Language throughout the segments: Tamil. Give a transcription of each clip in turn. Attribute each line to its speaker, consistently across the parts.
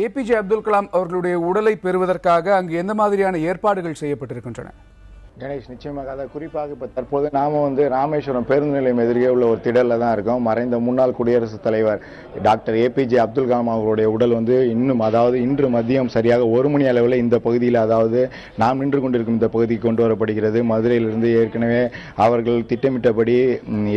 Speaker 1: ஏபிஜே அப்துல் கலாம் அவர்களுடைய உடலை பெறுவதற்காக அங்கு எந்த மாதிரியான ஏற்பாடுகள் செய்யப்பட்டிருக்கின்றன?
Speaker 2: கணேஷ், நிச்சயமாக அதை குறிப்பாக இப்போ தற்போது நாம ராமேஸ்வரம் பேருந்து நிலையம் எதிரே உள்ள ஒரு திடலில் தான் இருக்கோம். மறைந்த முன்னாள் குடியரசுத் தலைவர் டாக்டர் ஏபிஜே அப்துல் கலாம் அவர்களுடைய உடல் இன்னும் இன்று மதியம் சரியாக 1 மணி அளவில் இந்த பகுதியில் நாம் நின்று கொண்டிருக்கும் இந்த பகுதிக்கு கொண்டு வரப்படுகிறது. மதுரையிலிருந்து ஏற்கனவே அவர்கள் திட்டமிட்டபடி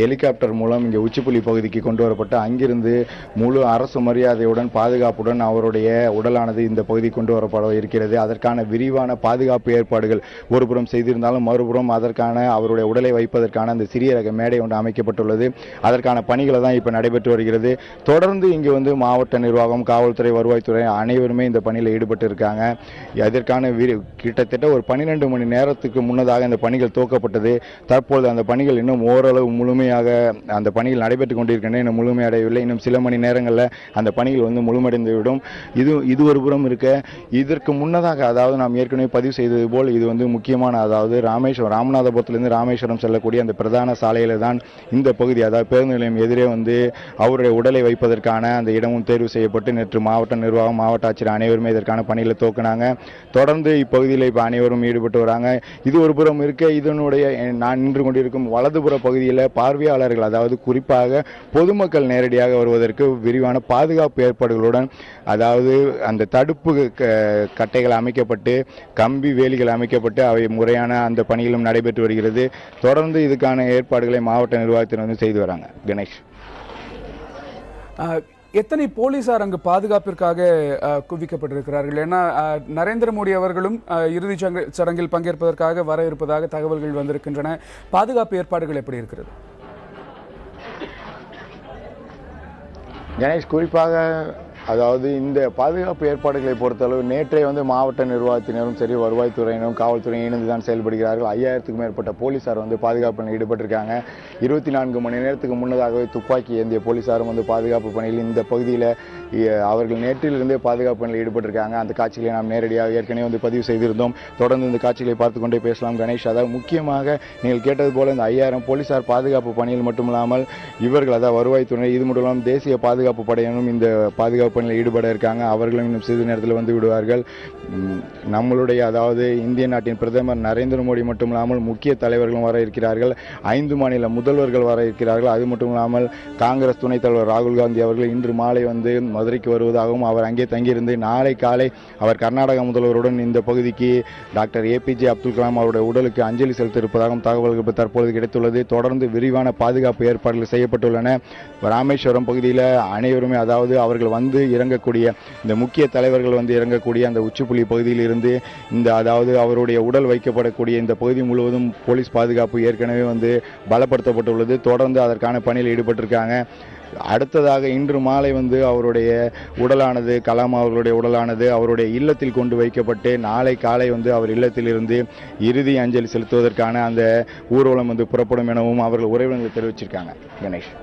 Speaker 2: ஹெலிகாப்டர் மூலம் இங்கே உச்சிப்புலி பகுதிக்கு கொண்டு வரப்பட்டு அங்கிருந்து முழு அரசு மரியாதையுடன் பாதுகாப்புடன் அவருடைய உடலானது இந்த பகுதிக்கு கொண்டு வரப்பட இருக்கிறது. அதற்கான விரிவான பாதுகாப்பு ஏற்பாடுகள் ஒருபுறம் செய்திருந்தாலும் மறுபுறம் அதற்கான அவருடைய உடலை வைப்பதற்கான அந்த சிறிய ரக மேடை ஒன்று அமைக்கப்பட்டுள்ளது. அதற்கான பணிகளை தான் இப்ப நடைபெற்று வருகிறது. தொடர்ந்து இங்கு மாவட்ட நிர்வாகம், காவல்துறை, வருவாய்த்துறை அனைவருமே இந்த பணியில் ஈடுபட்டு இருக்காங்க. அதற்கான கிட்டத்தட்ட ஒரு 12 மணி நேரத்துக்கு முன்னதாக இந்த பணிகள் துவக்கப்பட்டது. தற்போது அந்த பணிகள் இன்னும் ஓரளவு முழுமையாக அந்த பணிகள் நடைபெற்றுக் கொண்டிருக்கின்றன. இன்னும் முழுமையடையவில்லை. இன்னும் சில மணி நேரங்களில் அந்த பணிகள் முழுமடைந்துவிடும். இது ஒரு புறம் இருக்க, இதற்கு முன்னதாக நாம் ஏற்கனவே பதிவு செய்தது போல் இது முக்கியமான ராமேஸ்வரம், ராமநாதபுரத்திலிருந்து ராமேஸ்வரம் செல்லக்கூடிய அந்த பிரதான சாலையில தான் இந்த பகுதி, பேருந்து நிலையம் எதிரே அவருடைய உடலை வைப்பதற்கான அந்த இடமும் தேர்வு செய்யப்பட்டு நேற்று மாவட்ட நிர்வாகம், மாவட்ட ஆட்சியர் அனைவருமே இதற்கான பணிகளை துவக்கினாங்க. தொடர்ந்து இப்பகுதியில் இப்ப அனைவரும் ஈடுபட்டு வராங்க. இது ஒரு புறம் இருக்க, இதனுடைய நான் நின்று கொண்டிருக்கும் வலதுபுற பகுதியில் பார்வையாளர்கள், குறிப்பாக பொதுமக்கள் நேரடியாக வருவதற்கு விரிவான பாதுகாப்பு ஏற்பாடுகளுடன் அந்த தடுப்பு கட்டைகள் அமைக்கப்பட்டு, கம்பி வேலிகள் அமைக்கப்பட்டு அவை முறையான அந்த பணிகளும் நடைபெற்று வருகிறது. தொடர்ந்து இதுக்கான ஏற்பாடுகளை மாவட்ட நிர்வாகத்தினர் செய்து வராங்க. கணேஷ்,
Speaker 1: எத்தனை போலீசார் அங்கு பாதுகாப்பிற்காக குவிக்கப்பட்டிருக்கிறார்கள்? ஏன்னா நரேந்திர மோடி அவர்களும் இறுதி சடங்கில் பங்கேற்பதற்காக வர இருப்பதாக தகவல்கள் வந்திருக்கின்றன. பாதுகாப்பு ஏற்பாடுகள் எப்படி இருக்கிறது?
Speaker 2: கணேஷ், குறிப்பாக இந்த பாதுகாப்பு ஏற்பாடுகளை பொறுத்தளவு நேற்றே மாவட்ட நிர்வாகத்தினரும் சரி, வருவாய்த்துறையினரும் காவல்துறையும் இணைந்துதான் செயல்படுகிறார்கள். 5000க்கும் மேற்பட்ட போலீசார் பாதுகாப்பில் ஈடுபட்டிருக்காங்க. 24 மணி நேரத்துக்கு முன்னதாகவே துப்பாக்கி ஏந்திய போலீசாரும் பாதுகாப்பு பணியில் இந்த பகுதியில் அவர்கள் நேற்றிலிருந்தே பாதுகாப்பு பணியில் ஈடுபட்டிருக்காங்க. அந்த காட்சிகளை நாம் நேரடியாக ஏற்கனவே பதிவு செய்திருந்தோம். தொடர்ந்து இந்த காட்சிகளை பார்த்துக் கொண்டே பேசலாம். கணேஷ், முக்கியமாக நீங்கள் கேட்டது போல இந்த 5000 போலீசார் பாதுகாப்பு பணியில் மட்டுமில்லாமல் இவர்கள் வருவாய்த்துறை, இது மட்டும் இல்லாமல் தேசிய பாதுகாப்பு படையினரும் இந்த பாதுகாப்பு பணியில் ஈடுபட இருக்காங்க. அவர்களும் இன்னும் சிறிது நேரத்தில் விடுவார்கள். நம்மளுடைய இந்திய நாட்டின் பிரதமர் நரேந்திர மோடி மட்டுமில்லாமல் முக்கிய தலைவர்களும் வர இருக்கிறார்கள். 5 மாநில முதல்வர்கள் வர இருக்கிறார்கள். அது மட்டும் இல்லாமல் காங்கிரஸ் துணைத் தலைவர் ராகுல் காந்தி அவர்கள் இன்று மாலை மதுரைக்கு வருவதாகவும், அவர் அங்கே தங்கியிருந்து நாளை காலை அவர் கர்நாடக முதல்வருடன் இந்த பகுதிக்கு டாக்டர் ஏபிஜே அப்துல் கலாம் அவருடைய உடலுக்கு அஞ்சலி செலுத்த இருப்பதாகவும் தகவல்கள் தற்போது கிடைத்துள்ளது. தொடர்ந்து விரிவான பாதுகாப்பு ஏற்பாடுகள் செய்யப்பட்டுள்ளன. ராமேஸ்வரம் பகுதியில் அனைவருமே அவர்கள் இறங்கக்கூடிய இந்த முக்கிய தலைவர்கள் இறங்கக்கூடிய அந்த உச்சிப்புலி பகுதியில் இருந்து இந்த அவருடைய உடல் வைக்கப்படக்கூடிய இந்த பகுதி முழுவதும் போலீஸ் பாதுகாப்பு ஏற்கனவே பலப்படுத்தப்பட்டுள்ளது. தொடர்ந்து அதற்கான பணியில் ஈடுபட்டிருக்காங்க. அடுத்ததாக இன்று மாலை அவருடைய உடலானது, கலாம் அவர்களுடைய உடலானது அவருடைய இல்லத்தில் கொண்டு வைக்கப்பட்டு நாளை காலை அவர் இல்லத்தில் இருந்து இறுதி அஞ்சலி செலுத்துவதற்கான அந்த ஊர்வலம் புறப்படும் எனவும் அவர்கள் உறவினர்கள் தெரிவிச்சிருக்காங்க. கணேஷ்.